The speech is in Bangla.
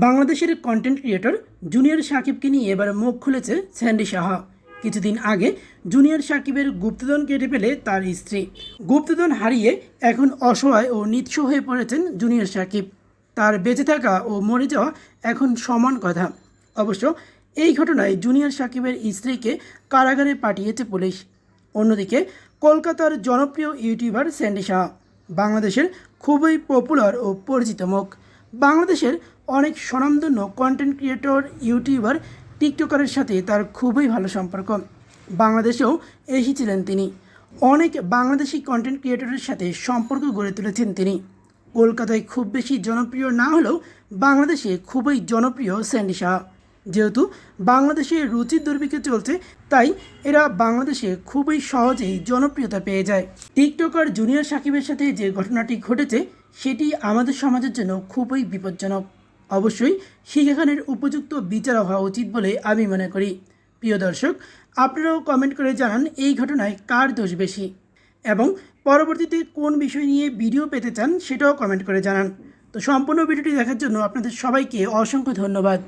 বাংলাদেশের কন্টেন্ট ক্রিয়েটর জুনিয়র সাকিবকে নিয়ে এবার মুখ খুলেছে স্যান্ডি সাহা। কিছুদিন আগে জুনিয়র সাকিবের গুপ্তধন কেটে ফেলে তার স্ত্রী। গুপ্তধন হারিয়ে এখন অসহায় ও নিঃস্ব হয়ে পড়েছেন জুনিয়র সাকিব। তার বেঁচে থাকা ও মরে যাওয়া এখন সমান কথা। অবশ্য এই ঘটনায় জুনিয়র সাকিবের স্ত্রীকে কারাগারে পাঠিয়েছে পুলিশ। অন্যদিকে কলকাতার জনপ্রিয় ইউটিউবার স্যান্ডি সাহা বাংলাদেশের খুবই পপুলার ও পরিচিত মুখ। বাংলাদেশের অনেক স্বনামধন্য কন্টেন্ট ক্রিয়েটর, ইউটিউবার, টিকটকারের সাথে তার খুবই ভালো সম্পর্ক। বাংলাদেশেও এসেছিলেন তিনি। অনেক বাংলাদেশি কন্টেন্ট ক্রিয়েটরের সাথে সম্পর্ক গড়ে তুলেছেন তিনি। কলকাতায় খুব বেশি জনপ্রিয় না হলেও বাংলাদেশে খুবই জনপ্রিয় স্যান্ডি সাহা। যেহেতু বাংলাদেশে রুচির দুর্ভিক্ষ চলছে, তাই এরা বাংলাদেশে খুবই সহজেই জনপ্রিয়তা পেয়ে যায়। টিকটকার জুনিয়র সাকিবের সাথে যে ঘটনাটি ঘটেছে সেটি আমাদের সমাজের জন্য খুবই বিপজ্জনক। অবশ্যই শিখা খানের উপযুক্ত বিচার হওয়া উচিত বলে আমি মনে করি। প্রিয় দর্শক, আপনারাও কমেন্ট করে জানান এই ঘটনায় কার দোষ বেশি, এবং পরবর্তীতে কোন বিষয় নিয়ে ভিডিও পেতে চান সেটাও কমেন্ট করে জানান। তো সম্পূর্ণ ভিডিওটি দেখার জন্য আপনাদের সবাইকে অসংখ্য ধন্যবাদ।